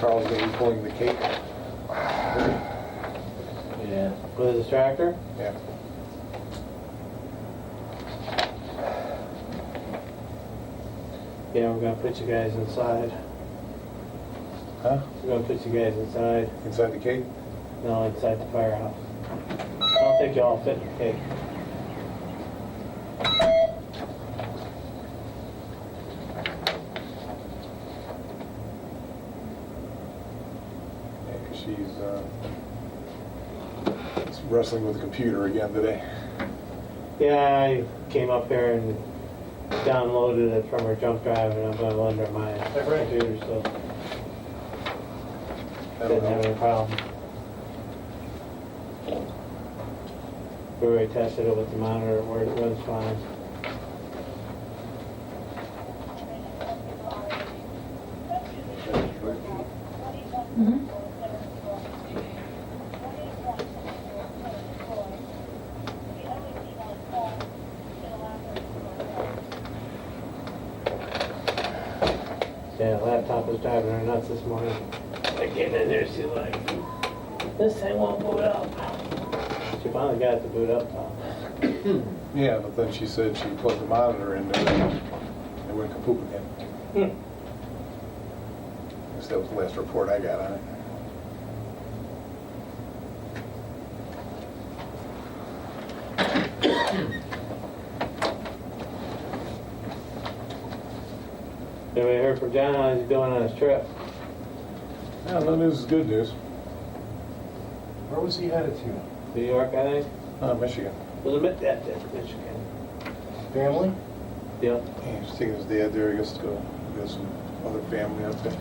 Carl's gonna be pulling the cake. Yeah. With his tractor? Yeah. Yeah, we're gonna put you guys inside. Huh? We're gonna put you guys inside. Inside the cake? No, inside the firehouse. I don't think y'all fit in the cake. Yeah, 'cause she's wrestling with the computer again today. Yeah, I came up here and downloaded it from her jump drive, and I'm gonna under my computer, so I don't didn't have know. any problem. We already tested it with the monitor, it runs fine. Yeah, the laptop was driving her nuts this morning. I came in there, she's like, this thing won't boot up. She finally got it to boot up though. Yeah, but then she said she plugged the monitor in there and it went kaput again. I guess that was the last report I got on it. Anybody heard from John how he's doing on his trip? Yeah, no news is good news. Where was he headed to? New York, I think? Michigan. Was it that's Michigan? Family? Yeah. Yeah, he's taking his dad there, I guess, to go get some other family up there.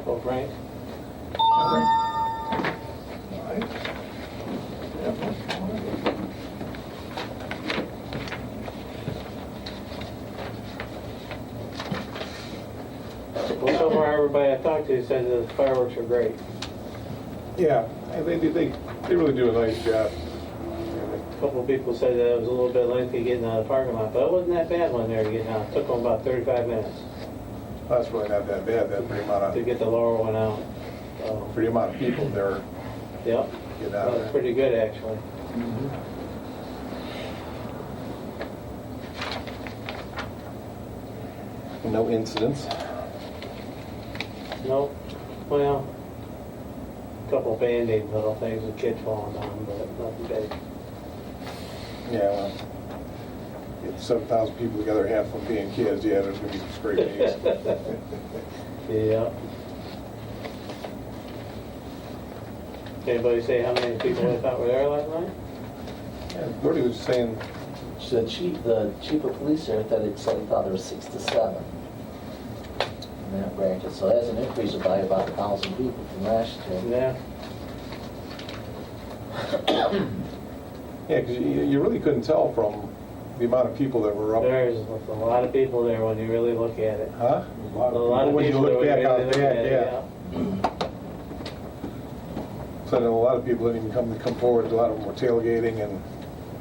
Oh, Frank? Well, so far everybody I talked to said the fireworks are great. Yeah, they really do a nice job. A couple of people said that it was a little bit lengthy getting out of the parking lot, but it wasn't that bad when they were getting out. It took them about 35 minutes That's really not that bad, that to get the lower one out. So, for the amount of people there yep, getting that out of was there. pretty good actually. No incidents. Nope. Well, a couple of Band-Aid little things with kids falling down, but nothing big. Yeah, well, get 7,000 people together, half of them being kids, yeah, there's gonna be some straight A's. Yeah. Anybody say how many people they thought were there last night? Yeah, Gordy was saying, The chief of police there thought there was 6 to 7 in that bracket. So that's an increase of by about 1,000 people from last year. Yeah. yeah, because you really couldn't tell from the amount of people that were up. There's a lot of people there when you really look at it. Huh? A lot A lot of when you people look there when back you out really look back, at it, yeah. So then a lot of people didn't even come forward. A lot of them were tailgating and,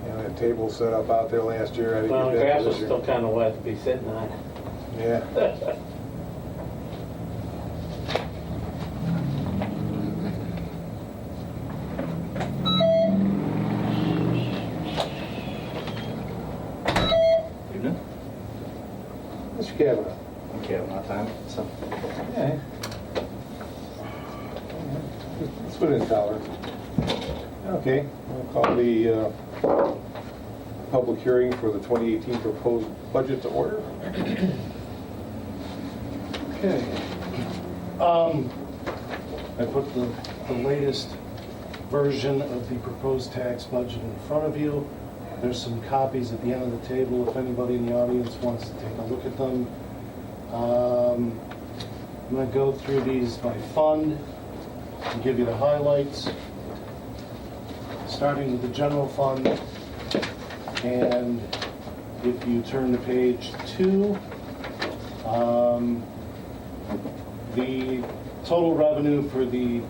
you know, had tables set up out there last year. I didn't Well, the get that grass was this year. still kind of wet to be sitting on. Yeah. Evening. Mr. Kavanaugh. I'm Kevin, time. So, Yeah. Let's put it in tolerance. Okay, we'll call the public hearing for the 2018 proposed budget to order. Okay. I put the latest version of the proposed tax budget in front of you. There's some copies at the end of the table if anybody in the audience wants to take a look at them. I'm going to go through these by fund and give you the highlights. Starting with the general fund and If you turn to page 2, the total revenue for the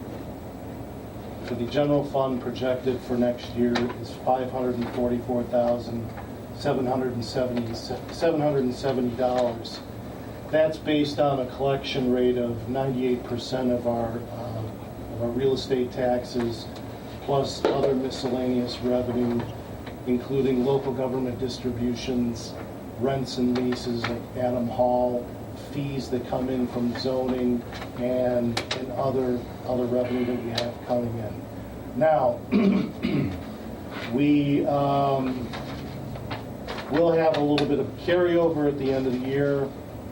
general fund projected for next year is $544,770. That's based on a collection rate of 98% of our real estate taxes, plus other miscellaneous revenue, including local government distributions, rents and leases at Adam Hall, fees that come in from zoning, and other revenue that we have coming in. Now, we will have a little bit of carryover at the end of the year,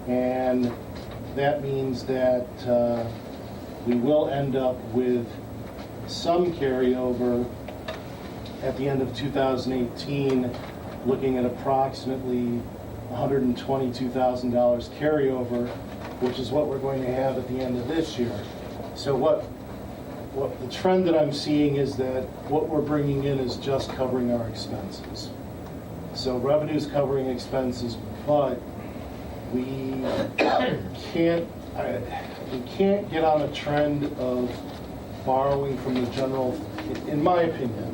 and that means that we will end up with some carryover at the end of 2018, looking at approximately $122,000 carryover, which is what we're going to have at the end of this year. So what the trend that I'm seeing is that what we're bringing in is just covering our expenses. So revenue's covering expenses, but we can't get on a trend of borrowing from the general, in my opinion.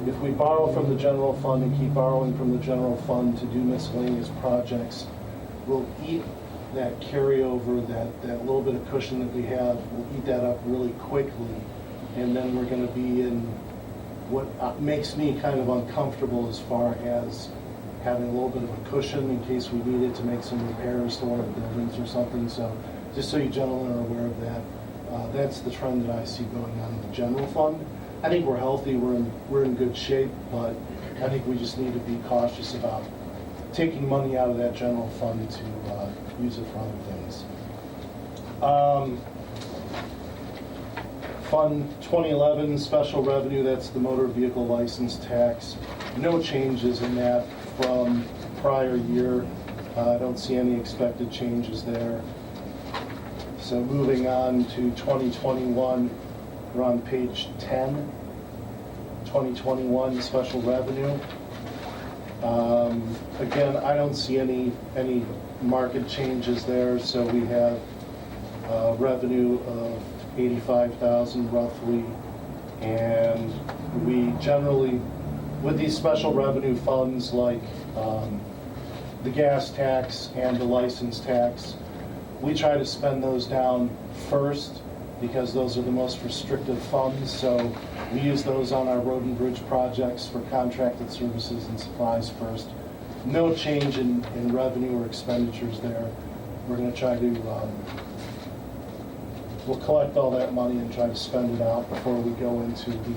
If we borrow from the general fund and keep borrowing from the general fund to do miscellaneous projects, we'll eat that carryover, that little bit of cushion that we have, we'll eat that up really quickly, and then we're going to be in what makes me kind of uncomfortable as far as having a little bit of a cushion in case we needed to make some repairs to one of the buildings or something. So just so you gentlemen are aware of that, that's the trend that I see going on in the general fund. I think we're healthy, we're in good shape, but I think we just need to be cautious about taking money out of that general fund to use it for other things. Fund 2011 special revenue, that's the motor vehicle license tax. No changes in that from prior year. I don't see any expected changes there. So moving on to 2021, we're on page 10, 2021 special revenue. Again, I don't see any market changes there, so we have revenue of $85,000 roughly, and we generally, with these special revenue funds like the gas tax and the license tax, we try to spend those down first because those are the most restrictive funds, so we use those on our road and bridge projects for contracted services and supplies first. No change in revenue or expenditures there. We're going to try to, we'll collect all that money and try to spend it out before we go into the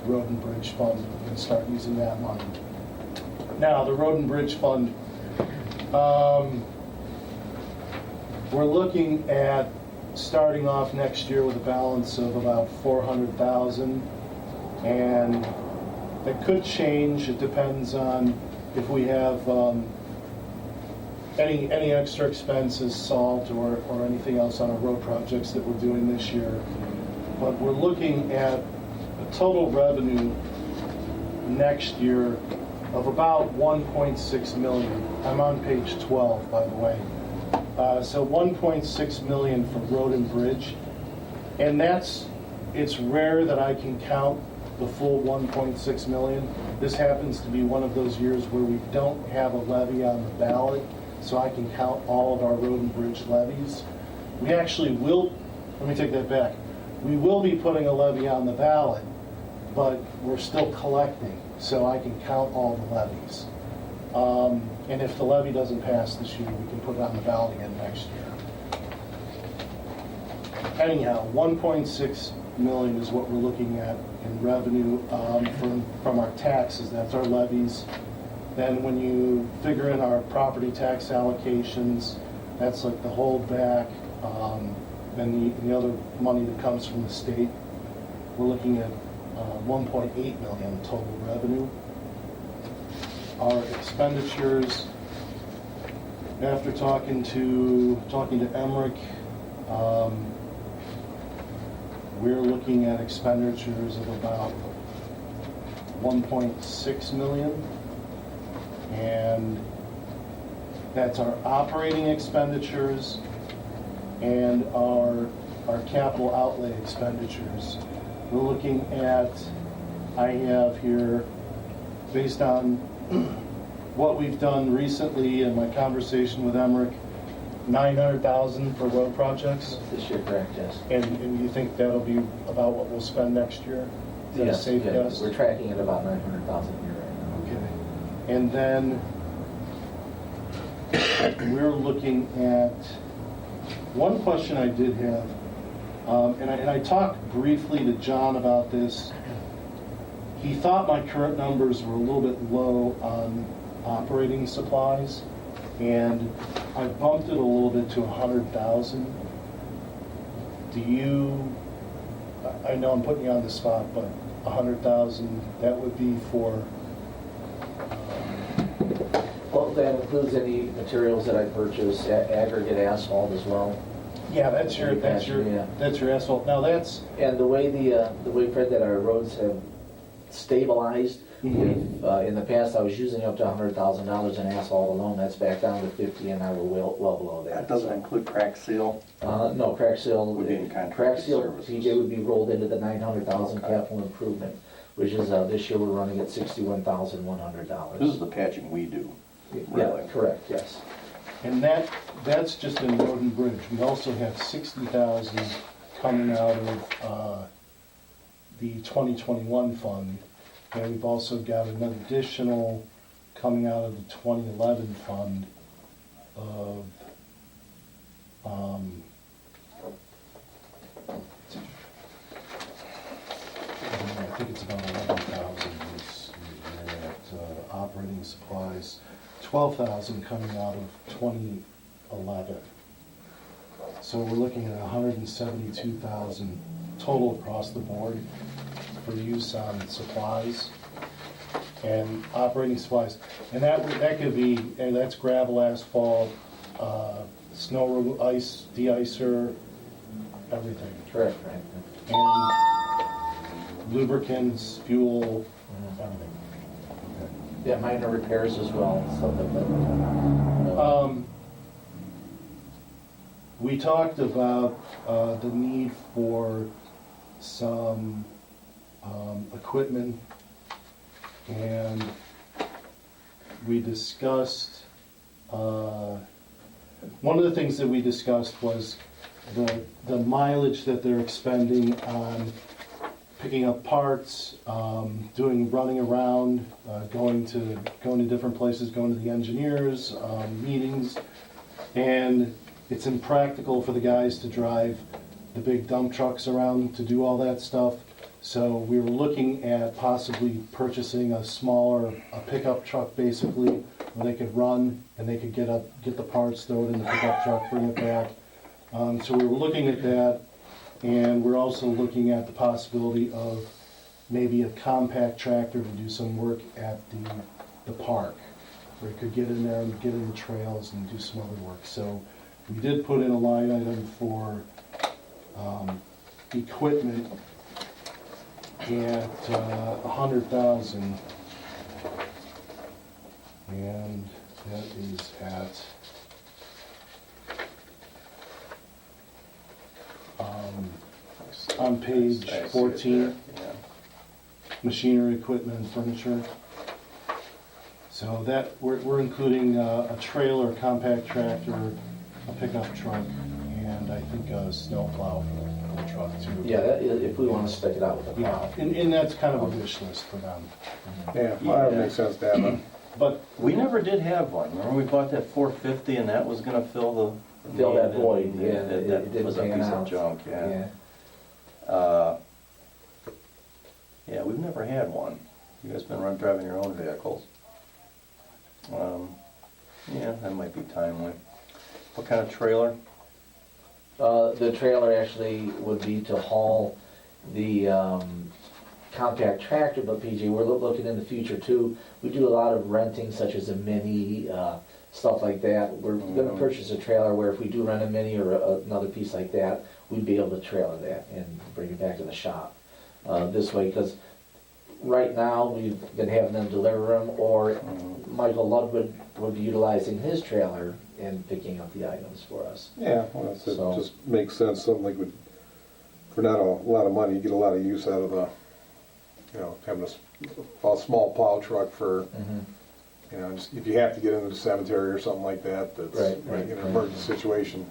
road and bridge fund and start using that money. Now, the road and bridge fund, we're looking at starting off next year with a balance of about $400,000, and that could change. It depends on if we have any extra expenses solved or anything else on our road projects that we're doing this year. But we're looking at a total revenue next year of about $1.6 million. I'm on page 12, by the way. So $1.6 million for road and bridge, and it's rare that I can count the full $1.6 million. This happens to be one of those years where we don't have a levy on the ballot, so I can count all of our road and bridge levies. We actually will, let me take that back. We will be putting a levy on the ballot, but we're still collecting, so I can count all the levies. And if the levy doesn't pass this year, we can put it on the ballot again next year. Anyhow, $1.6 million is what we're looking at in revenue from our taxes. That's our levies. Then when you figure in our property tax allocations, that's like the holdback, and the other money that comes from the state. We're looking at 1.8 million total revenue. Our expenditures, after talking to Emmerich, we're looking at expenditures of about 1.6 million. And that's our operating expenditures and our capital outlay expenditures. We're looking at, I have here, based on what we've done recently in my conversation with Emmerich, 900,000 for road projects. This year, correct, yes. And you think that'll be about what we'll spend next year? Is that a Yes, safe yeah, guess? we're tracking at about 900,000 a year right now. Okay. And then we're looking at, one question I did have, and I talked briefly to John about this. He thought my current numbers were a little bit low on operating supplies, and I bumped it a little bit to 100,000. Do you, I know I'm putting you on the spot, but 100,000, that would be for, Well, that includes any materials that I purchase, aggregate asphalt as well. yeah, that's your asphalt. Now that's, And the way Fred, that our roads have stabilized, in the past, I was using up to $100,000 in asphalt alone, that's back down to 50, and now we're well below that. That doesn't include crack seal. No, crack seal, Would be in contracted crack seal, services. PJ, would be rolled into the 900,000 Okay. capital improvement, which is, this year we're running at $61,100. This is the patching we do. Yeah, really. correct, yes. and that's just in road and bridge. We also have 60,000 coming out of the 2021 fund, and we've also got an additional coming out of the 2011 fund of, I think it's about 11,000 is at operating supplies, 12,000 coming out of 2011. So we're looking at 172,000 total across the board for use on supplies and operating supplies. And that could be, and that's gravel, asphalt, snow, ice, de-icer, everything. Correct, right. And lubricants, fuel, everything. Yeah, minor repairs as well, stuff like that. We talked about the need for some equipment, and we discussed, one of the things that we discussed was the mileage that they're expending on picking up parts, running around, going to different places, going to the engineers, meetings, and it's impractical for the guys to drive the big dump trucks around to do all that stuff. So we were looking at possibly purchasing a pickup truck basically, where they could run and they could get the parts, throw it in the pickup truck, bring it back. So we were looking at that, and we're also looking at the possibility of maybe a compact tractor to do some work at the park, where it could get in there and get in the trails and do some other work. So we did put in a line item for equipment at 100,000, and that is at on page 14, Yeah. machinery, equipment, and furniture. So that, we're including a trailer, a compact tractor, a pickup truck, and I think a snowplow for the truck too. Yeah, if we want to spec it out with a Yeah, plow. and that's kind of a wish list for them. Yeah, well, that makes sense to have them. But We never did have one. Remember we bought that 450 and that was gonna fill the... Fill that need, void, and yeah, That it didn't was a pan piece out. of junk, yeah. Yeah. Yeah, we've never had one. You guys been driving your own vehicles. Yeah, that might be timely. What kind of trailer? The trailer actually would be to haul the compact tractor, but PJ, we're looking in the future too. We do a lot of renting, such as a mini, stuff like that. We're gonna purchase a trailer where if we do rent a mini or another piece like that, we'd be able to trailer that and bring it back to the shop. This way, because right now, we've been having them deliver them, or Michael Ludwig would be utilizing his trailer and picking up the items for us. Yeah, well, it So- just makes sense, something like would, for not a lot of money, you get a lot of use out of the, you know, having a small plow truck for, you know, just if you have to get into the cemetery or something like that, that's Right, in an emergency situation.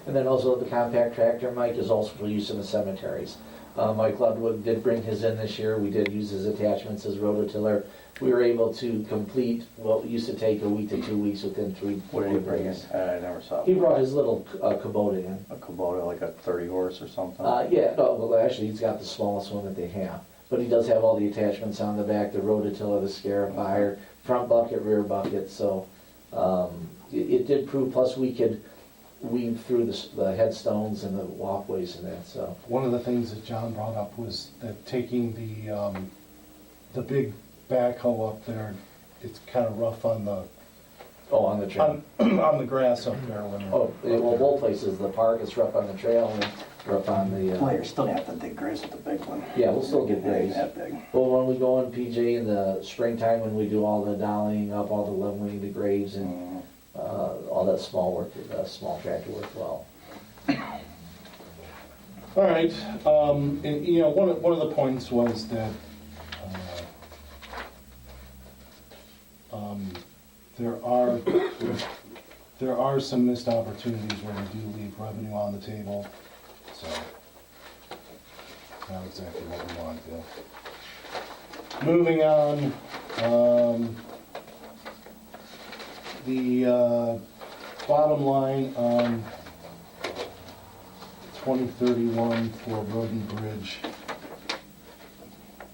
And then also the compact tractor, Mike, is also for use in the cemeteries. Mike Ludwig did bring his in this year, we did use his attachments, his rototiller. We were able to complete what used to take a week to 2 weeks within 3 What did he bring in? days. I never saw. He brought his little Kubota in. A Kubota, like a 30 horse or something? Yeah, no, well, actually, he's got the smallest one that they have. But he does have all the attachments on the back, the rototiller, the scarifier, front bucket, rear bucket, so it did prove, plus we could weave through the headstones and the walkways and that, so. One of the things that John brought up was that taking the big backhoe up there, it's kind of rough on the, Oh, on the trail. on the grass up there when. Oh, well, both places, the park, it's rough on the trail and rough on the, Well, you're still gonna have to dig grace with the big one. yeah, we'll still get It ain't grace. that big. Well, when we go in PJ in the springtime, when we do all the dollying up, all the leveling, the graves and all that small work, small tractor work well. All right, and, you know, one of the points was that there are some missed opportunities where we do leave revenue on the table, so not exactly what we want to do. Moving on, the bottom line on 2031 for Road and Bridge,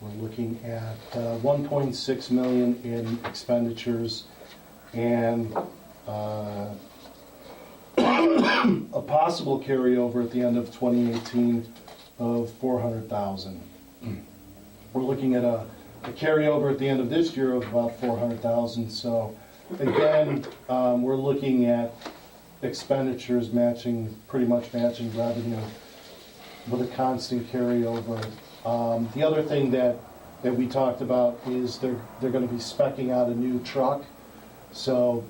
we're looking at 1.6 million in expenditures and a possible carryover at the end of 2018 of 400,000. We're looking at a carryover at the end of this year of about 400,000. So again, we're looking at expenditures matching, pretty much matching revenue with a constant carryover. The other thing that we talked about is they're going to be speccing out a new truck. So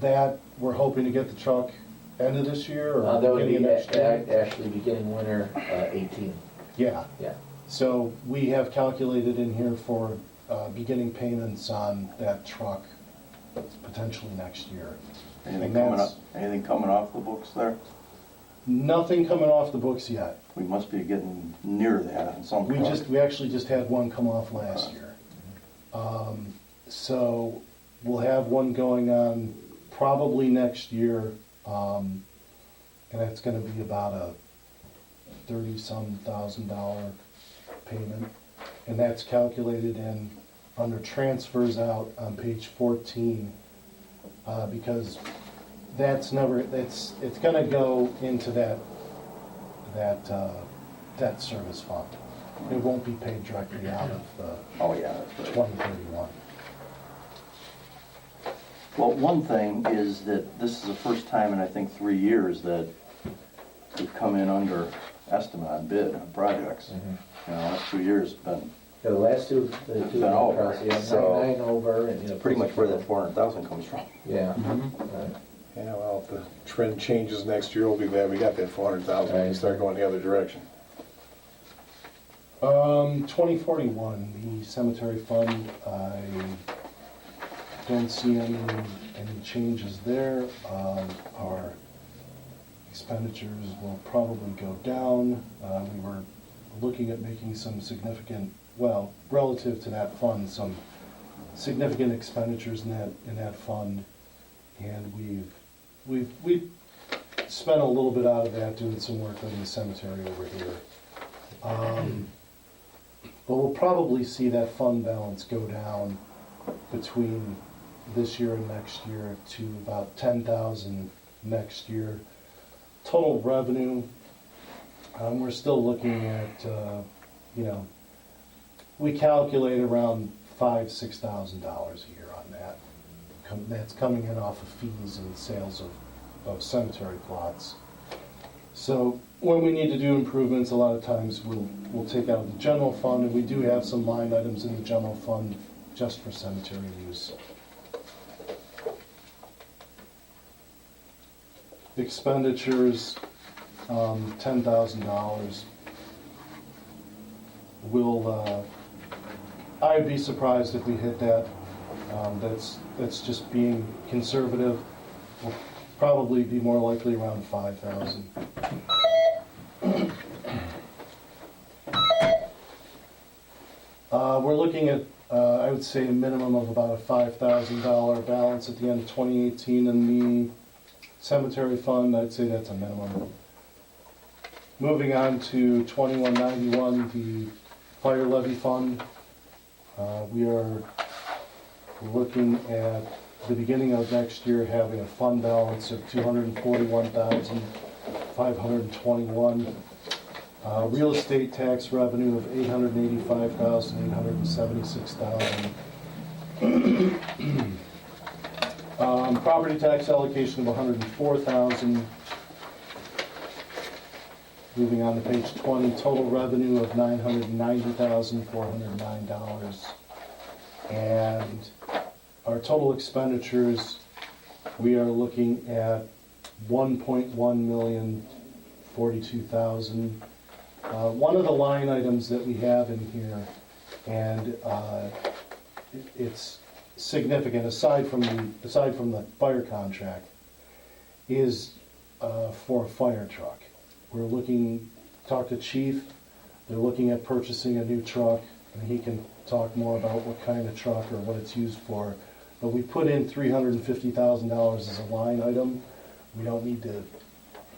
that, we're hoping to get the truck end of this year or That would beginning be of next year. actually beginning winter 18. Yeah. Yeah. So we have calculated in here for beginning payments on that truck potentially next year. Anything And coming that's- up, anything coming off the books there? Nothing coming off the books yet. We must be getting near that on some. We actually just had one come off last year. So we'll have one going on probably next year, and it's gonna be about a $30-some thousand payment. And that's calculated in, under transfers out on page 14, because it's gonna go into that debt service fund. It won't be paid directly out of the Oh, yeah, that's right. 2031. Well, one thing is that this is the first time in, I think, 3 years that we've come in under estimate on bid on projects. You know, last 2 years have been Yeah, the last two Been over, yeah, so 9 over and, you know. pretty much where that 400,000 comes from. Yeah. Right. Yeah, well, if the trend changes next year, we'll be glad we got that 400,000 and start going the other direction. 2041, the cemetery fund, I don't see any changes there. Our expenditures will probably go down. We were looking at making some significant, well, relative to that fund, some significant expenditures in that fund. And we've spent a little bit out of that doing some work on the cemetery over here. But we'll probably see that fund balance go down between this year and next year to about 10,000 next year. Total revenue, we're still looking at, we calculate around $5,000-6,000 a year on that. That's coming in off of fees and sales of cemetery plots. So when we need to do improvements, a lot of times we'll take out the general fund, and we do have some line items in the general fund just for cemetery use. Expenditures, $10,000. I'd be surprised if we hit that. That's just being conservative. We'll probably be more likely around 5,000. We're looking at, I would say, a minimum of about a $5,000 balance at the end of 2018 in the cemetery fund. I'd say that's a minimum. Moving on to 2191, the fire levy fund. We are looking at the beginning of next year having a fund balance of $241,521. Real estate tax revenue of $885,876,000. Property tax allocation of $104,000. Moving on to page 20, total revenue of $990,409. And our total expenditures, we are looking at $1.1,042,000. One of the line items that we have in here, and it's significant aside from the fire contract, is for a fire truck. We're looking, talk to Chief, they're looking at purchasing a new truck, and he can talk more about what kind of truck or what it's used for. But we put in $350,000 as a line item. We don't need to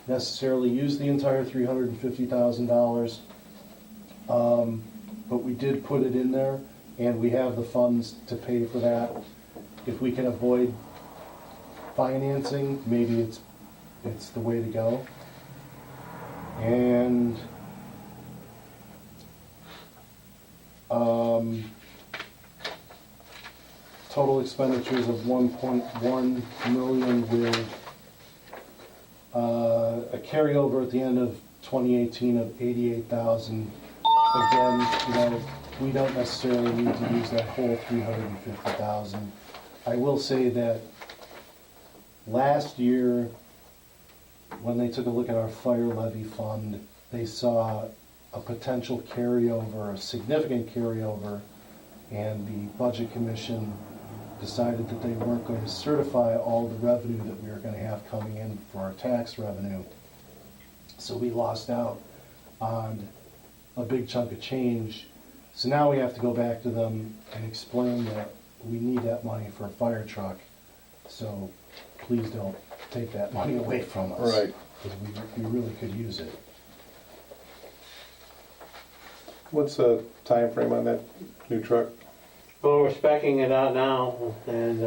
necessarily use the entire $350,000, but we did put it in there, and we have the funds to pay for that. If we can avoid financing, maybe it's the way to go. And total expenditures of $1.1 million with a carryover at the end of 2018 of $88,000. Again, we don't necessarily need to use that whole $350,000. I will say that last year, when they took a look at our fire levy fund, they saw a potential carryover, a significant carryover, and the Budget Commission decided that they weren't going to certify all the revenue that we were going to have coming in for our tax revenue. So we lost out on a big chunk of change. So now we have to go back to them and explain that we need that money for a fire truck. So please don't take that money away from us. Right. Because we really could use it. What's the time frame on that new truck? Well, we're specking it out now, and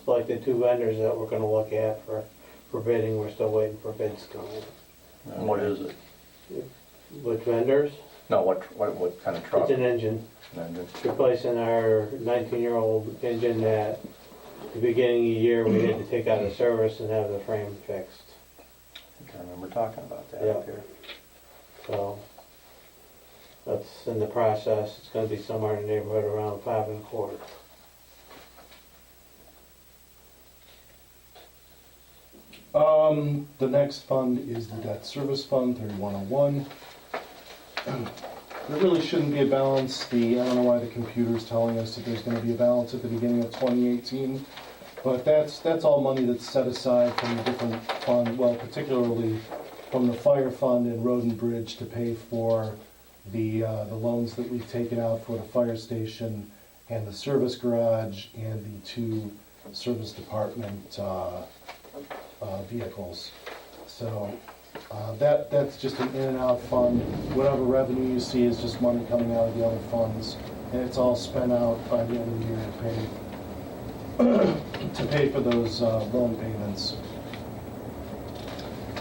selected two vendors that we're gonna look at for bidding. We're still waiting for bids coming. And what is it? Which vendors? No, what kind of truck? It's an engine. It's replacing our 19-year-old engine that at the beginning of the year we had to take out of service and have the frame fixed. I think I remember talking about that Yeah. up here. So that's in the process. It's gonna be somewhere in the neighborhood around 5 1/4. The next fund is the debt service fund, 3101. There really shouldn't be a balance. I don't know why the computer's telling us that there's going to be a balance at the beginning of 2018, but that's all money that's set aside from the different fund, well, particularly from the fire fund and road and bridge to pay for the loans that we've taken out for the fire station and the service garage and the two service department vehicles. So that's just an in and out fund. Whatever revenue you see is just money coming out of the other funds, and it's all spent out by the end of the year to pay for those loan payments.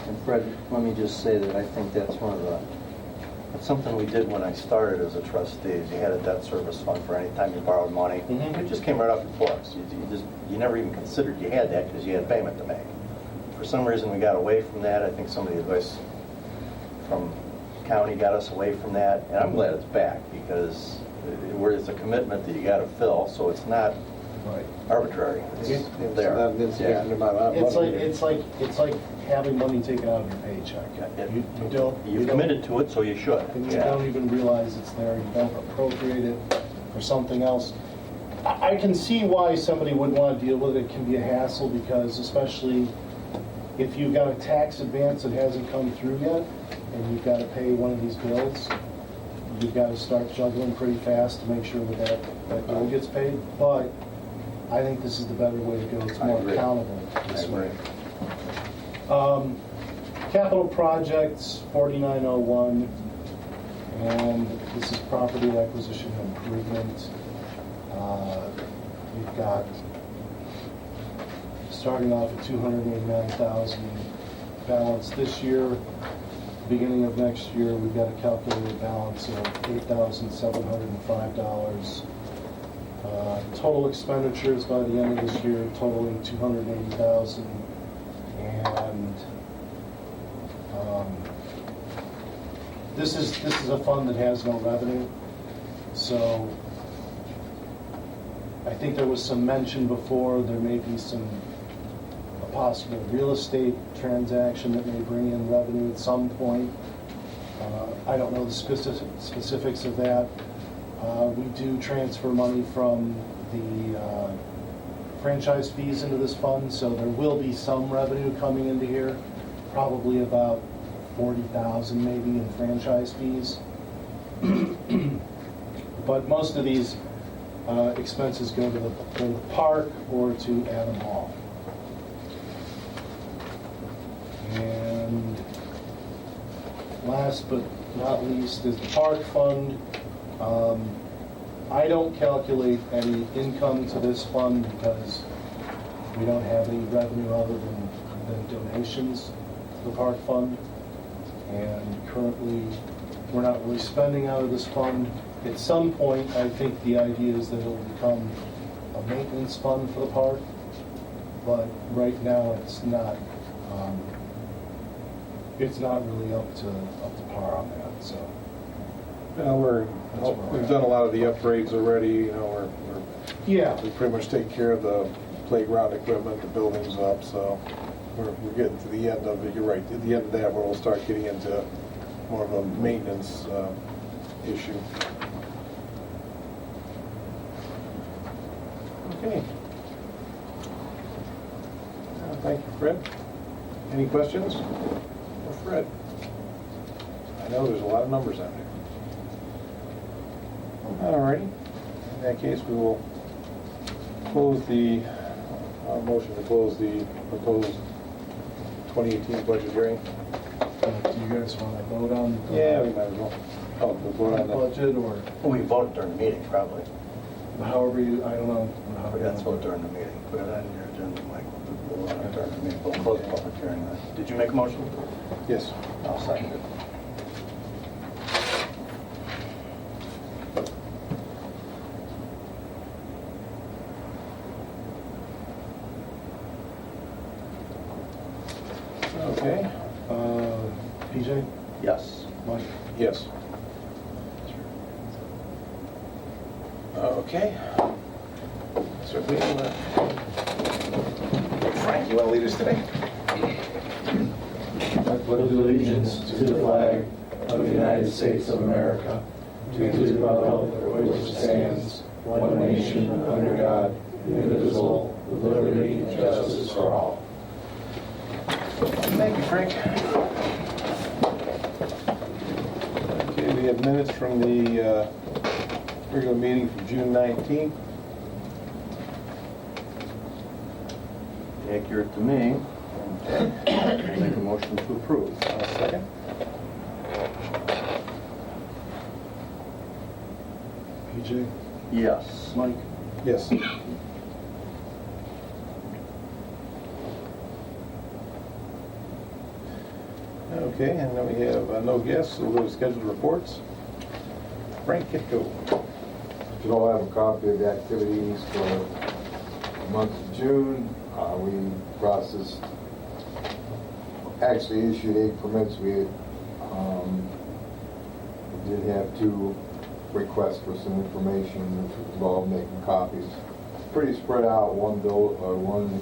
And Fred, let me just say that I think that's that's something we did when I started as a trustee. You had a debt service fund for any time you borrowed money. Mhm. It just came right off your books. You never even considered you had that because you had payment to make. For some reason we got away from that. I think some of the advice from county got us away from that, and I'm glad it's back, because it's a commitment that you gotta fill, so it's not Right. arbitrary. It's It's there. not an insufficient amount of It's money. it's like having money taken out of your paycheck. You don't. You've committed to it, so you should. And you Yeah. don't even realize it's there, you don't appropriate it for something else. I can see why somebody would want to deal with it. It can be a hassle, because especially if you've got a tax advance that hasn't come through yet, and you've got to pay one of these bills, you've got to start juggling pretty fast to make sure that bill gets paid. But I think this is the better way to go. It's I more agree. accountable this I way. Capital projects, 4901, and this is property acquisition improvement. We've got, starting off at 289,000 balance this year. Beginning of next year, we've got a calculated balance of $8,705. Total expenditures by the end of this year totaling 280,000. And this is a fund that has no revenue, so I think there was some mention before, there may be a possible real estate transaction that may bring in revenue at some point. I don't know the specifics of that. We do transfer money from the franchise fees into this fund, so there will be some revenue coming into here, probably about 40,000 maybe in franchise fees. But most of these expenses go to the park or to Adam Hall. And last but not least is the park fund. I don't calculate any income to this fund because we don't have any revenue other than donations to the park fund. And currently, we're not really spending out of this fund. At some point, I think the idea is that it will become a maintenance fund for the park, but right now it's not really up to par on that, so. Well, we've done a lot of the upgrades already, you know, Yeah, we pretty much take care of the playground equipment, the building's up, so we're getting to the end of it. You're right, at the end of that, we'll start getting into more of a maintenance issue. Okay. Thank you, Fred. Any questions for Fred? I know there's a lot of numbers out there. All righty. In that case, we will close the, motion to close the proposed 2018 budget hearing. do you guys want to vote on? Yeah, we might as well. Oh, we'll vote on the, Budget, or We voted during the meeting, probably. however you, I don't know. Let's vote during the meeting. Put it on your agenda, Mike. We'll vote on it during the meeting. We'll close the public hearing then. Did you make a motion? yes. I'll second it. Okay. PJ? Yes. Mike? Yes. Okay. So we Frank, you want to lead us today? I pledge allegiance to the flag of the United States of America, to the republic for which it stands, one nation, under God, indivisible, with liberty and justice for all. Thank you, Frank. Okay, we have minutes from the regular meeting from June 19th. Accurate to me. Make a motion to approve. Second. PJ? Yes. Mike? Yes. Okay, and then we have no guests, so we'll go to scheduled reports. Frank, get go. You all have a copy of the activities for the month of June. We processed, actually issued 8 permits. We We did have 2 requests for some information, which was involved making copies. Pretty spread out, one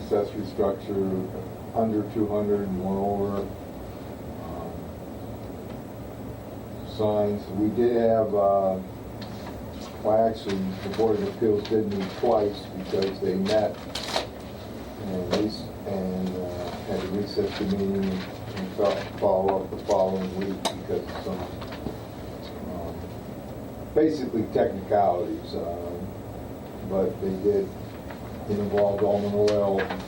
accessory structure under 200 and one over. Signs, we did have, well actually, the Board of Appeals did meet twice because they met and had to recess the meeting and follow up the following week because of some basically technicalities, but they did, it involved Alderman Oil and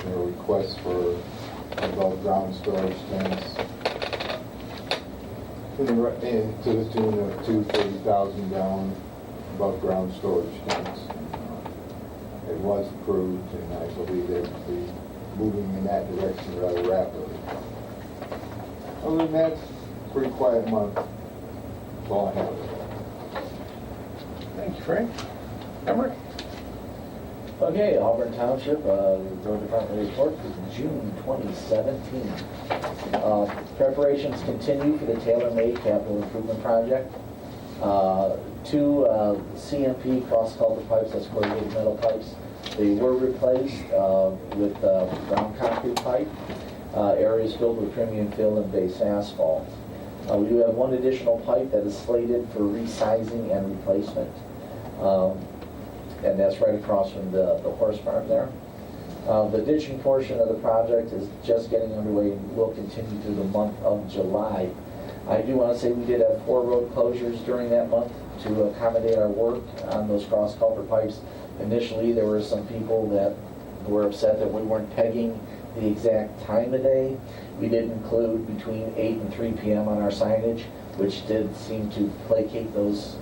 their requests for above ground storage tanks and to the tune of 230,000 gallon above ground storage tanks. It was approved, and I believe they will be moving in that direction rather rapidly. Other than that, pretty quiet month. That's all I have. Thank you, Frank. Emery? Okay, Auburn Township, Road Department report for June 2017. Preparations continue for the tailor-made capital improvement project. 2 CMP cross-culvert pipes, that's corrugated metal pipes. They were replaced with brown concrete pipe, areas filled with premium fill and base asphalt. We do have 1 additional pipe that is slated for resizing and replacement. And that's right across from the horse farm there. The ditching portion of the project is just getting underway and will continue through the month of July. I do want to say we did have 4 road closures during that month to accommodate our work on those cross culvert pipes. Initially, there were some people that were upset that we weren't pegging the exact time of day. We did include between 8 and 3 p.m. on our signage, which did seem to placate those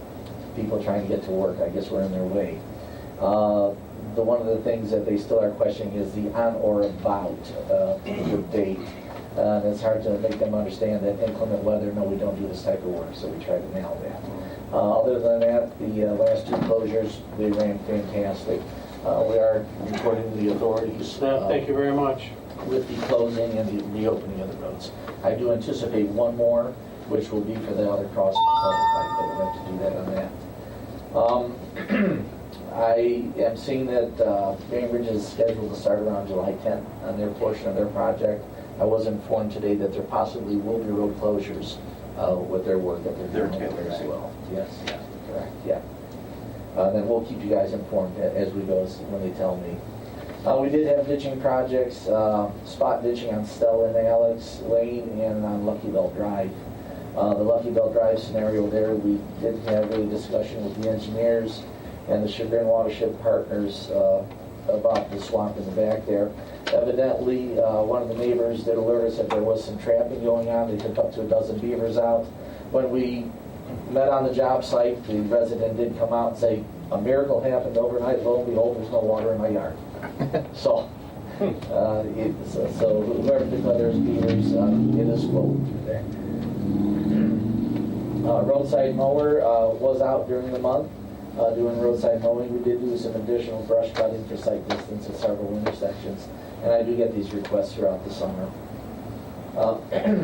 people trying to get to work. I guess we're in their way. One of the things that they still are questioning is the on or about date. It's hard to make them understand that inclement weather, no, we don't do this type of work, so we try to nail that. Other than that, the last 2 closures, they ran fantastic. We are reporting to the authorities. Thank you very much. With the closing and the reopening of the roads. I do anticipate 1 more, which will be for the other cross culvert pipe, but we'll have to do that on that. I am seeing that Bainbridge is scheduled to start around July 10th on their portion of their project. I was informed today that there possibly will be road closures with their work that they're doing over there as well. Yes, correct, yeah. Then we'll keep you guys informed as we go when they tell me. We did have ditching projects, spot ditching on Stella and Alex Lane and on Lucky Bell Drive. The Lucky Bell Drive scenario there, we did have a discussion with the engineers and the Chagrin Watershed Partners about the swamp in the back there. Evidently, one of the neighbors did alert us that there was some trapping going on. They took up to a dozen beavers out. When we met on the job site, the resident did come out and say, a miracle happened overnight, lo and behold, there's no water in my yard. So whoever declares beavers, it is flowing through there. Roadside mower was out during the month doing roadside mowing. We did do some additional brush cutting for sight distance at several intersections, and I do get these requests throughout the summer.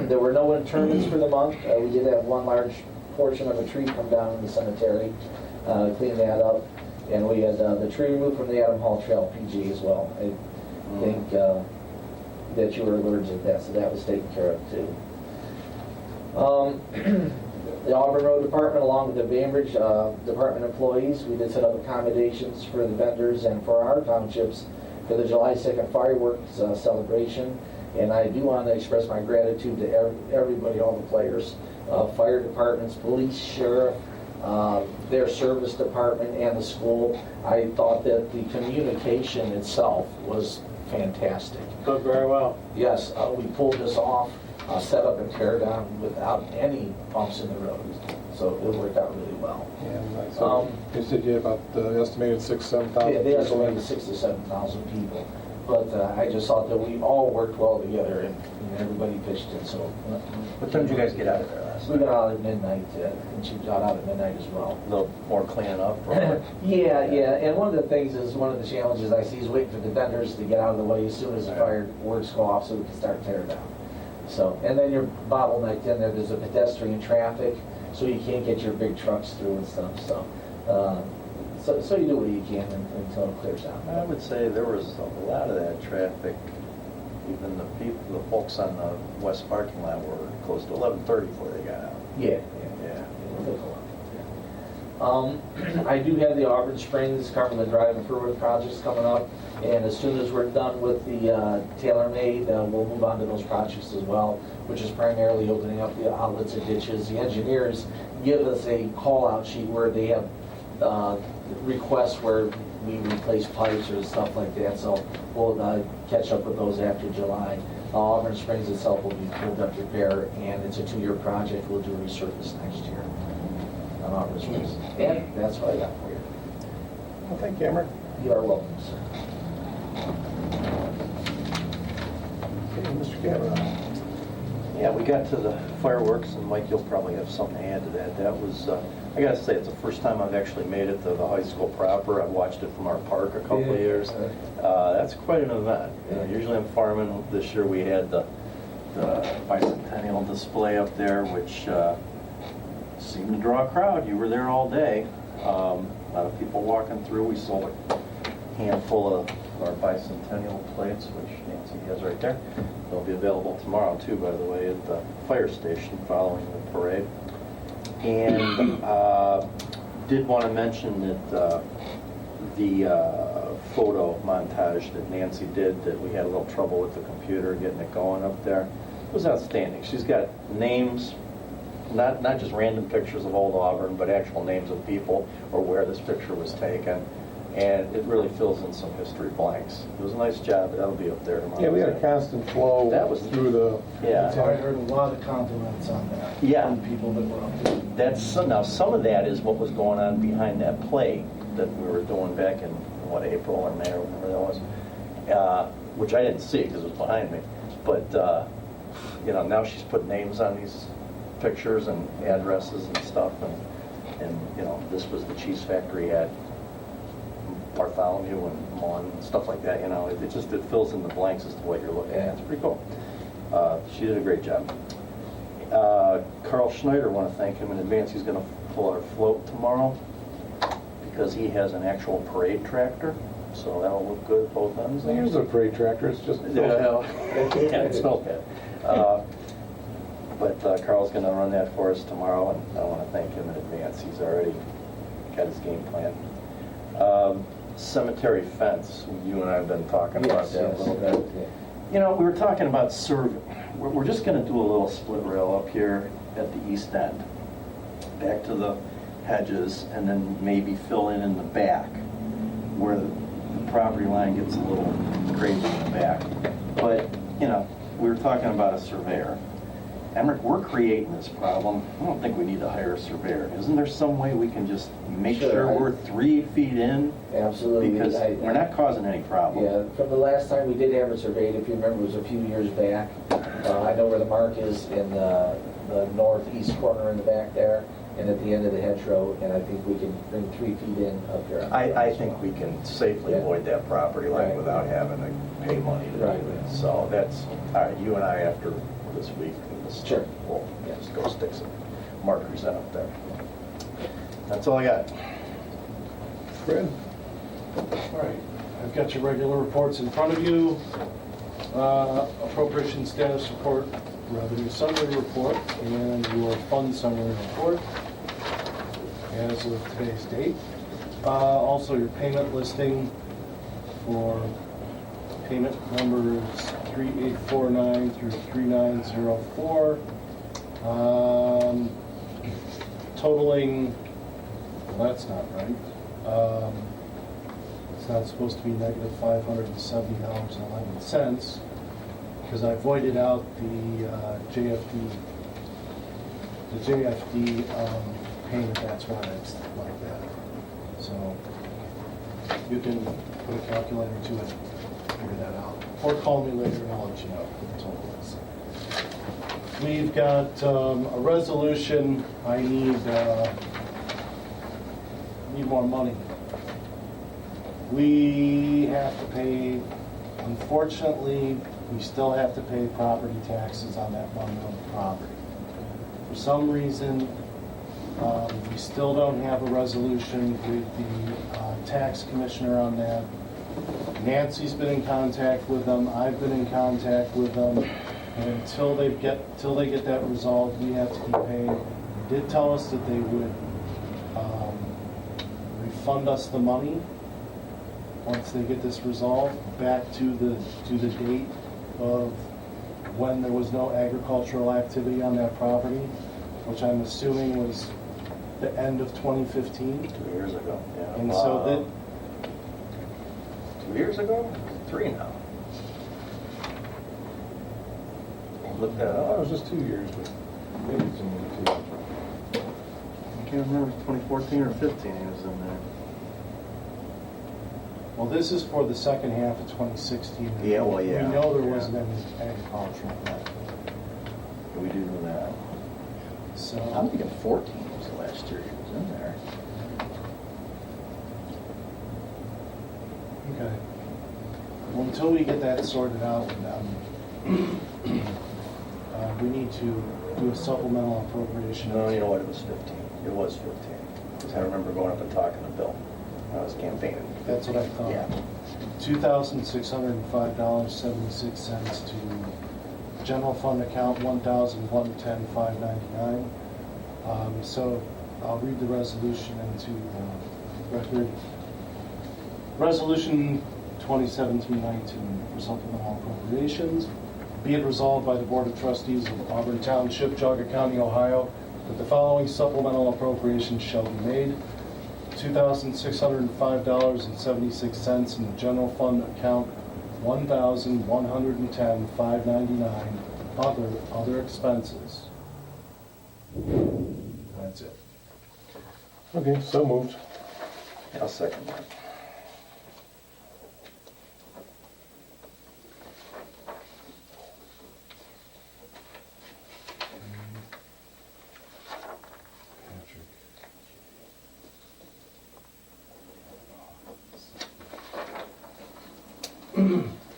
There were no interments for the month. We did have 1 large portion of a tree come down in the cemetery, clean that up, and we had the tree removed from the Adam Hall Trail PG as well. I think that you were alerted to that, so that was taken care of too. The Auburn Road Department, along with the Bainbridge Department employees, we did set up accommodations for the vendors and for our townships for the July 2nd fireworks celebration. And I do want to express my gratitude to everybody, all the players, fire departments, police, sheriff, their service department, and the school. I thought that the communication itself was fantastic. Done very well. Yes, we pulled this off, set up and tear down without any bumps in the road. So it worked out really well. Yeah, so you said you had about estimated 6,000-7,000. They estimated 6,000 to 7,000 people. But I just thought that we all worked well together and everybody pitched in. So What time did you guys get out of there last we night? got out at midnight, and she got out at midnight as well. A little more cleaning up? Or Yeah. And one of the things is, one of the challenges I see is waiting for the vendors to get out of the way as soon as the fireworks go off so we can start tearing down. So, and then you're bottlenecked in there, there's a pedestrian traffic, so you can't get your big trucks through and stuff, so. So you do what you can until it clears out. I would say there was a lot of that traffic, even the folks on the west parking lot were close to 11:30 before they got out. Yeah. I do have the Auburn Springs Cumberland Drive Improvement projects coming up, and as soon as we're done with the tailor-made, we'll move on to those projects as well, which is primarily opening up the outlets and ditches. The engineers give us a call-out sheet where they have requests where we replace pipes or stuff like that, so we'll catch up with those after July. Auburn Springs itself will be pulled up repair, and it's a 2-year project. We'll do resurface next year on Auburn Springs. And that's what I got for you. Well, thank you, Emmer. You are welcome, sir. Okay, Mr. Kavanaugh. Yeah, we got to the fireworks, and Mike, you'll probably have something to add to that. That was, I gotta say, it's the first time I've actually made it to the high school proper. I've watched it from our park a couple of years. That's quite an event. You know, usually I'm farming. This year we had the bicentennial display up there, which seemed to draw a crowd. You were there all day. A lot of people walking through. We sold a handful of our bicentennial plates, which Nancy has right there. They'll be available tomorrow too, by the way, at the fire station following the parade. And did want to mention that the photo montage that Nancy did, that we had a little trouble with the computer getting it going up there, was outstanding. She's got names, not just random pictures of old Auburn, but actual names of people or where this picture was taken. And it really fills in some history blanks. It was a nice job. That'll be up there tomorrow. Yeah, we had a constant flow That was- through the. Yeah. So I heard a lot of compliments on that. Yeah. From people that were up there. That's now some of that is what was going on behind that play that we were doing back in April or May or whatever that was, which I didn't see because it was behind me. But now she's put names on these pictures and addresses and stuff, and this was the cheese factory at Bartholomew and Mon and stuff like that. It fills in the blanks as to what you're looking at. It's pretty cool. She did a great job. Carl Schneider, want to thank him in advance. He's going to pull our float tomorrow because he has an actual parade tractor, so that'll look good both ends. Here's a parade tractor, it's just. Yeah, it smells bad. But Carl's going to run that for us tomorrow, and I want to thank him in advance. He's already got his game plan. Cemetery fence, you and I have been talking about that a little bit. Yeah. We were talking about we're just going to do a little split rail up here at the east end, back to the hedges, and then maybe fill in the back where the property line gets a little crazy in the back. But, we were talking about a surveyor. Emmerich, we're creating this problem. I don't think we need to hire a surveyor. Isn't there some way we can just make sure we're 3 feet in? Absolutely. Because we're not causing any problem. Yeah, from the last time we did have it surveyed, if you remember, it was a few years back. I know where the mark is in the northeast corner in the back there, and at the end of the hedgerow, and I think we can bring 3 feet in up here. I think we can safely avoid that property line Right. without having to pay money to do Right. it. So that's, all right, you and I, after this week, Sure. we'll just go stick some markers in up there. That's all I got. Fred? All right, I've got your regular reports in front of you. Appropriation status report, revenue summary report, and your fund summary report as of today's date. Also your payment listing for payment numbers 3849 through 3904. Totaling, well, that's not right. It's not supposed to be negative $570.11 because I voided out the JFD payment. That's why it's like that. So you can put a calculator to it, figure that out, or call me later and I'll let you know what the total is. We've got a resolution. I need more money. We have to pay, unfortunately, we still have to pay property taxes on that bundle of property. For some reason, we still don't have a resolution with the tax commissioner on that. Nancy's been in contact with them, I've been in contact with them, and until they get that resolved, we have to be paid. They did tell us that they would refund us the money once they get this resolved, back to the date of when there was no agricultural activity on that property, which I'm assuming was the end of 2015. 2 years ago, yeah. And so 2 years ago? 3 now. Look that Oh, it up. was just 2 years, but Maybe it's only 2. I can't remember if 2014 or 15 he was in there. Well, this is for the second half of 2016. Yeah, well, yeah. We know there Yeah. wasn't any agricultural activity. We do know that. I'm So, thinking 14 was the last year he was in there. okay. Well, until we get that sorted out with them, we need to do a supplemental appropriation. No, you know what, it was 15. It was 15. Because I remember going up and talking to Bill when I was campaigning. That's what I thought. Yeah. $2,605.76 to general fund account $1,110,599. So I'll read the resolution into the record. Resolution 2017-19 for supplemental appropriations. Be it resolved by the Board of Trustees of Auburn Township, Geauga County, Ohio, that the following supplemental appropriations shall be made. $2,605.76 in the general fund account, $1,110,599 other expenses. That's it. okay, so moved. I'll second that.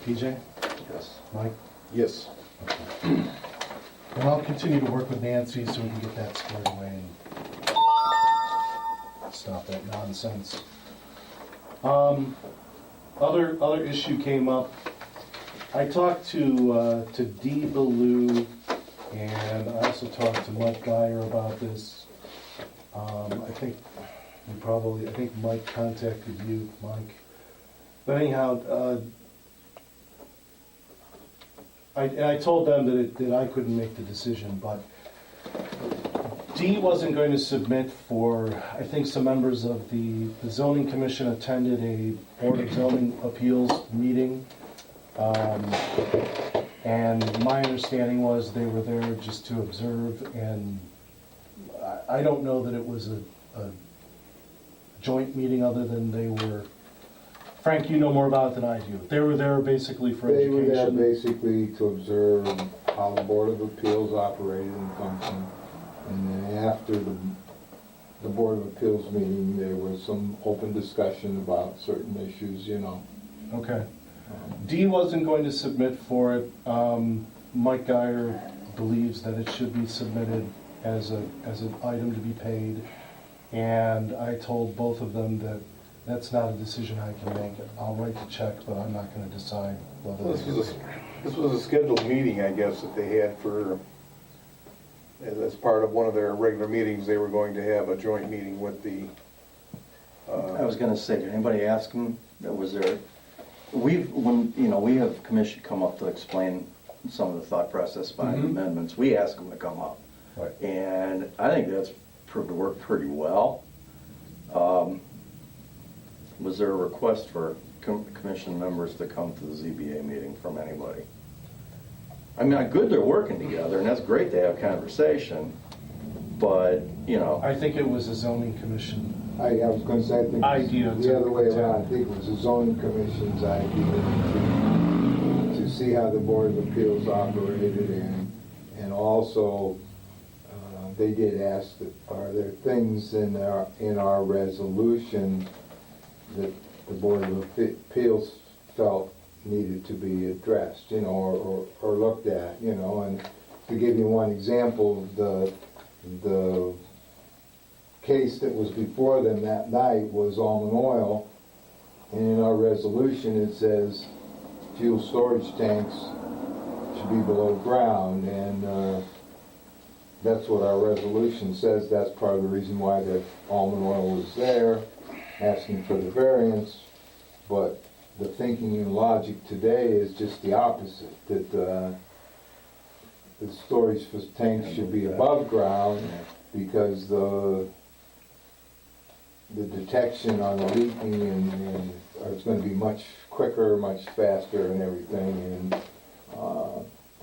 PJ, Yes. Mike, Yes. and I'll continue to work with Nancy so we can get that squared away and stop that nonsense. Other issue came up. I talked to Dee Ballou, and I also talked to Mike Geyer about this. I think Mike contacted you, Mike. But anyhow, I told them that I couldn't make the decision, but Dee wasn't going to submit for, I think some members of the zoning commission attended a Board of Zoning Appeals meeting. And my understanding was they were there just to observe, and I don't know that it was a joint meeting other than they were, Frank, you know more about it than I do. They were there basically for They were there education. basically to observe how the Board of Appeals operated and functioned. And then after the Board of Appeals meeting, there was some open discussion about certain issues, you know. Okay. Dee wasn't going to submit for it. Mike Geyer believes that it should be submitted as an item to be paid. And I told both of them that that's not a decision I can make. I'll write the check, but I'm not going to decide whether. Well, this was a scheduled meeting, I guess, that they had for, as part of one of their regular meetings, they were going to have a joint meeting with the, I was gonna say, did anybody ask him, was there, we have commission come up to explain some of the thought process behind Mhm. amendments. We asked them to come up. Right. And I think that's proved to work pretty well. Was there a request for commission members to come to the ZBA meeting from anybody? I mean, good they're working together, and that's great to have conversation, but, I think it was a zoning commission. I was going to say, I think Idea it's to- the other way around. I think it was the zoning commission's idea to see how the Board of Appeals operated, and also they did ask, are there things in our resolution that the Board of Appeals felt needed to be addressed, you know, or looked at, you know. And to give you one example, the case that was before them that night was Almond Oil, and in our resolution it says fuel storage tanks should be below ground, and that's what our resolution says. That's part of the reason why the Almond Oil was there, asking for the variance. But the thinking and logic today is just the opposite, that the storage for tanks should be above ground because the detection on the leaking and it's going to be much quicker, much faster and everything.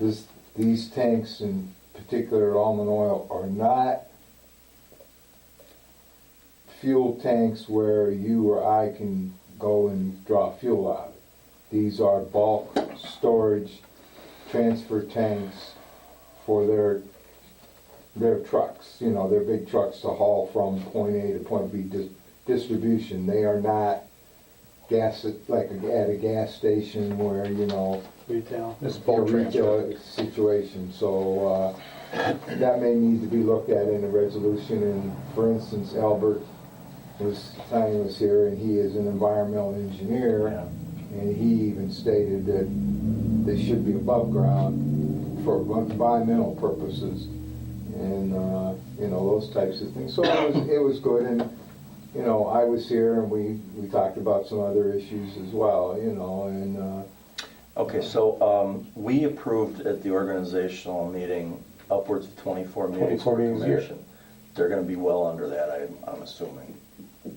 And these tanks in particular, Almond Oil, are not fuel tanks where you or I can go and draw fuel out of it. These are bulk storage transfer tanks for their trucks. You know, they're big trucks to haul from point A to point B distribution. They are not gas like at a gas station where, you know, Retail. This is a bulk transfer. retail situation. So that may need to be looked at in a resolution. And for instance, Albert Tiny was here, and he is an environmental engineer, and he even stated that they should be above ground for environmental purposes, and you know, those types of things. So it was good, and you know, I was here, and we talked about some other issues as well, you know, and. Okay, so we approved at the organizational meeting upwards of 24 meetings 24 for meetings a year. commission. They're going to be well under that, I'm assuming,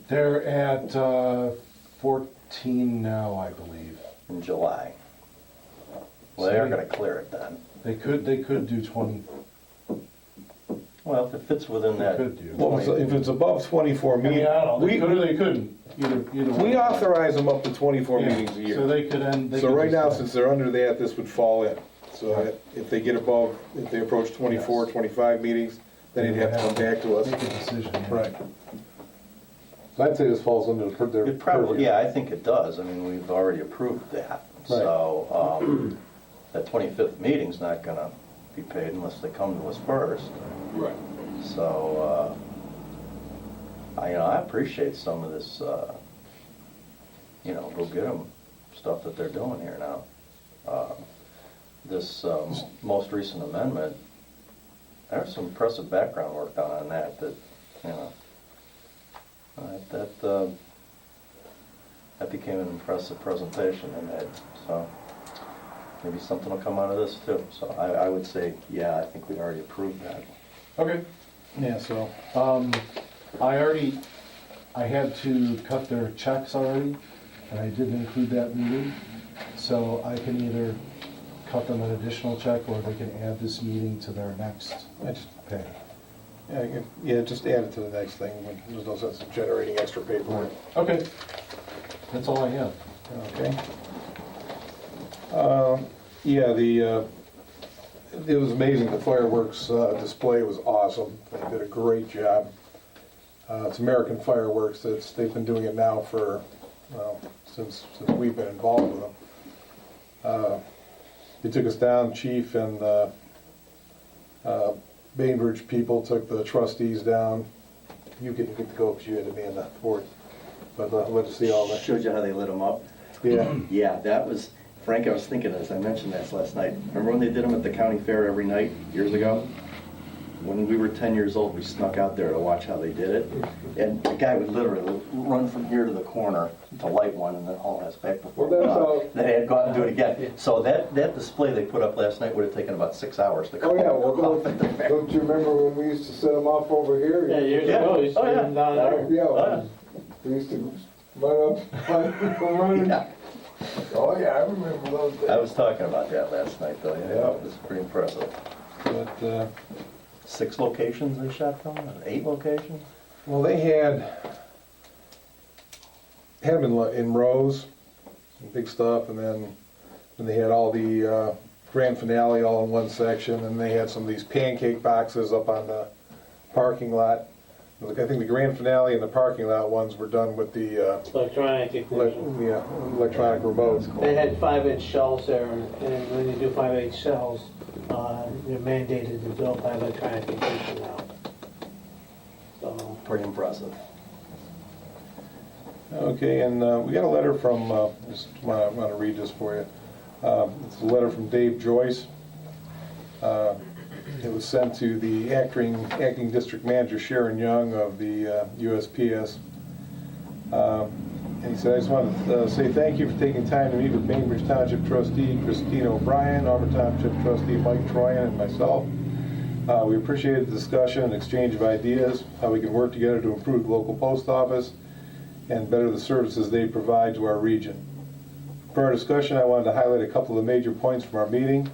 They're at 14 now, I believe. in July. Well, they are going to clear it then. They could do 20. Well, if it fits within They that. could do. Well, if it's above 24 I mean, meetings, I don't know. They we, could or they couldn't. Either we way. authorize them up to 24 Yeah, meetings a So year. they could end. So right now, since they're under that, this would fall in. So if they get above, if they approach 24, 25 meetings, then they'd have to come back to us. Make a decision. Yeah. Right. So I'd say this falls under their It probably, purview. yeah, I think it does. I mean, we've already approved that. So that 25th meeting's not going to be paid unless they come to us first. Right. So, I appreciate some of this, go get them stuff that they're doing here now. This most recent amendment, there's some impressive background work done on that, that became an impressive presentation they made. So maybe something will come out of this too. So I would say, yeah, I think we already approved that. Okay. Yeah, so, I had to cut their checks already, and I didn't include that meeting. So I can either cut them an additional check, or they can add this meeting to their next I just, pay. yeah, just add it to the next thing. There's no sense in generating extra paperwork. Okay. That's all I have. Okay. Yeah, it was amazing. The fireworks display was awesome. They did a great job. It's American Fireworks. They've been doing it now for, since we've been involved with them. They took us down, Chief and Bainbridge people took the trustees down. You didn't get to go because you had to be on the board. But let us see all that. Showed you how they lit them up. Yeah. Yeah, that was, Frank, I was thinking this, I mentioned this last night. Remember when they did them at the county fair every night, years ago? When we were 10 years old, we snuck out there to watch how they did it. And the guy would literally run from here to the corner to light one and then haul us back before Well, that's all- then they had to go out and do it again. So that display they put up last night would have taken about 6 hours to Oh, come yeah, well, off at the fair. don't you remember when we used to set them off over here? Yeah, years Yeah. ago, you used to Oh, see yeah. them down there. Yeah, we used to run up, come running. Yeah. Oh, yeah, I remember those days. I was talking about that last night though, yeah, it was pretty impressive. But, 6 locations they shot from, 8 locations? well, they had them in rows, big stuff, and then they had all the grand finale all in one section, and they had some of these pancake boxes up on the parking lot. Look, I think the grand finale and the parking lot ones were done with the Electronic ignition. electronic remotes. They had 5-inch shells there, and when you do 5-inch shells, you're mandated to build by electronic ignition now. So, Pretty impressive. Okay, and we got a letter from, just want to read this for you. It's a letter from Dave Joyce. It was sent to the acting district manager Sharon Young of the USPS. And he said, I just want to say thank you for taking time to meet with Bainbridge Township trustee Christina O'Brien, Auburn Township trustee Mike Troyan, and myself. We appreciated the discussion and exchange of ideas, how we can work together to improve the local post office and better the services they provide to our region. For our discussion, I wanted to highlight a couple of the major points from our meeting.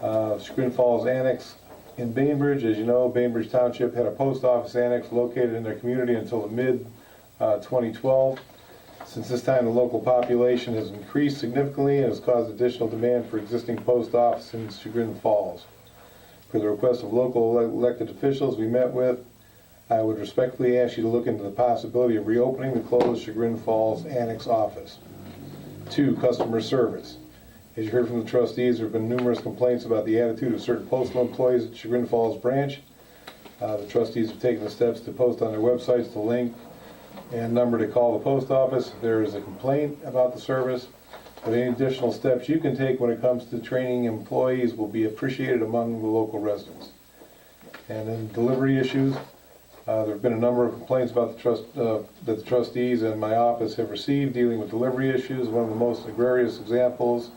Chagrin Falls Annex in Bainbridge. As you know, Bainbridge Township had a post office annex located in their community until the mid-2012. Since this time, the local population has increased significantly and has caused additional demand for existing post office in Chagrin Falls. For the request of local elected officials we met with, I would respectfully ask you to look into the possibility of reopening the closed Chagrin Falls Annex office. 2, customer service. As you heard from the trustees, there have been numerous complaints about the attitude of certain postal employees at Chagrin Falls branch. The trustees have taken the steps to post on their websites the link and number to call the post office if there is a complaint about the service. But any additional steps you can take when it comes to training employees will be appreciated among the local residents. And then delivery issues. There have been a number of complaints about that the trustees and my office have received dealing with delivery issues. One of the most egregious examples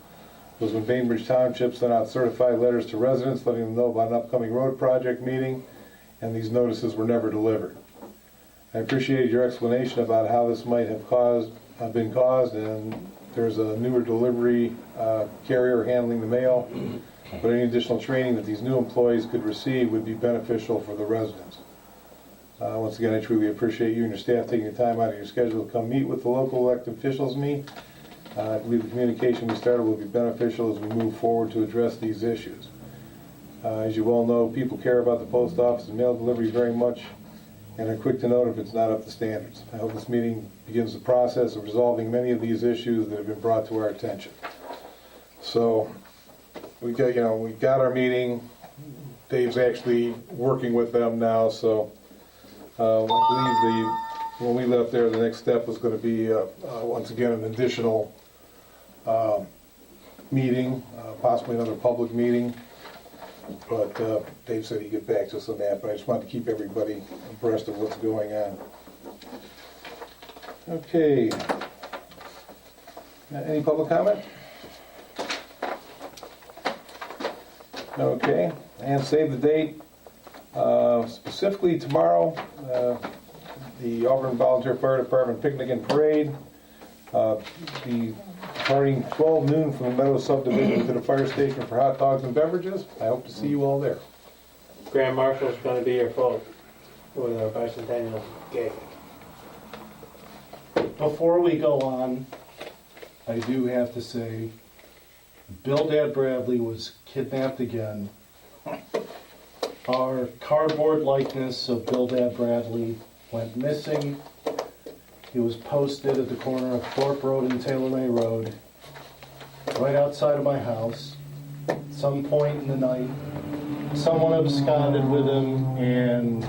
was when Bainbridge Township sent out certified letters to residents letting them know about an upcoming road project meeting, and these notices were never delivered. I appreciated your explanation about how this might have been caused, and there's a newer delivery carrier handling the mail, but any additional training that these new employees could receive would be beneficial for the residents. Once again, I truly appreciate you and your staff taking the time out of your schedule to come meet with the local elected officials and me. I believe the communication we started will be beneficial as we move forward to address these issues. As you well know, people care about the post office and mail delivery very much and are quick to note if it's not up to standards. I hope this meeting begins the process of resolving many of these issues that have been brought to our attention. So we got our meeting. Dave's actually working with them now, so I believe when we left there, the next step was going to be once again an additional meeting, possibly another public meeting. But Dave said he'd get back to us on that, but I just wanted to keep everybody abreast of what's going on. Okay. Any public comment? Okay. And save the date. Specifically tomorrow, the Auburn Volunteer Fire Department Picnic and Parade. The starting 12 noon from the Meadows subdivision to the fire station for hot dogs and beverages. I hope to see you all there. Grand Marshal's going to be your folk with our bicentennial gig. Before we go on, I do have to say, Bildad Bradley was kidnapped again. Our cardboard likeness of Bildad Bradley went missing. He was posted at the corner of Thorpe Road and Taylor May Road, right outside of my house. At some point in the night, someone absconded with him, and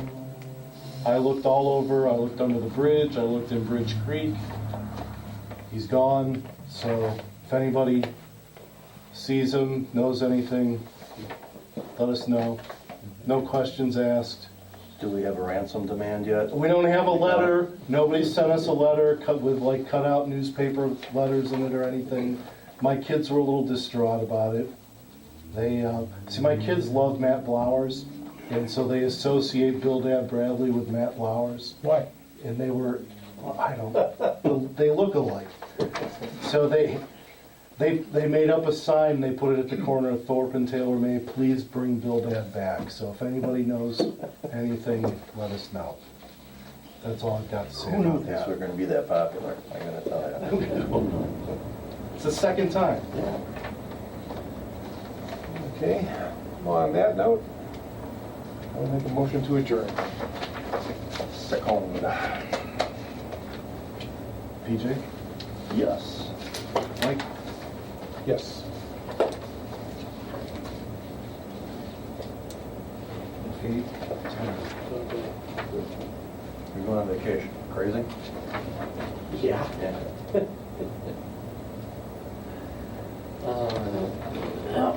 I looked all over. I looked under the bridge. I looked in Bridge Creek. He's gone. So if anybody sees him, knows anything, let us know. No questions asked. Do we have a ransom demand yet? We don't have a letter. Nobody sent us a letter with like cut out newspaper letters in it or anything. My kids were a little distraught about it. They see, my kids love Matt Blowers, and so they associate Bildad Bradley with Matt Blowers. Why? And they were, I don't, they look alike. So they made up a sign. They put it at the corner of Thorpe and Taylor May. Please bring Bildad back. So if anybody knows anything, let us know. That's all I've got to say Who knew about these that. were going to be that popular? I'm going to tell you. It's the second time. Okay. Well, on that note, I'll make a motion to adjourn. Second. PJ? Yes. Mike? Yes. Kate? You're going on vacation. Crazy? Yeah.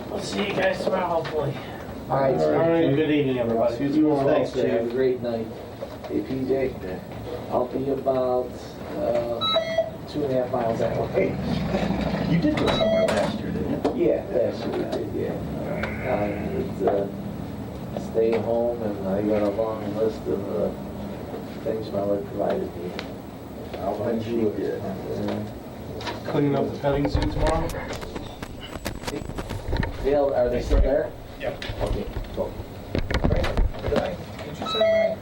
We'll see you guys tomorrow, hopefully. All right, All right, good evening, everybody. See you tomorrow. Thanks, Have a Chief. great night. Hey, PJ, I'll be about 2.5 miles that way. You did go somewhere last year, didn't you? Yeah, that's what we did, yeah. Stay home, and I got a long list of things my wife provided me. I'll bet you did. Cleaning up the petting zoo tomorrow? Dale, are they still there? Yep. Okay, cool. Did you send my?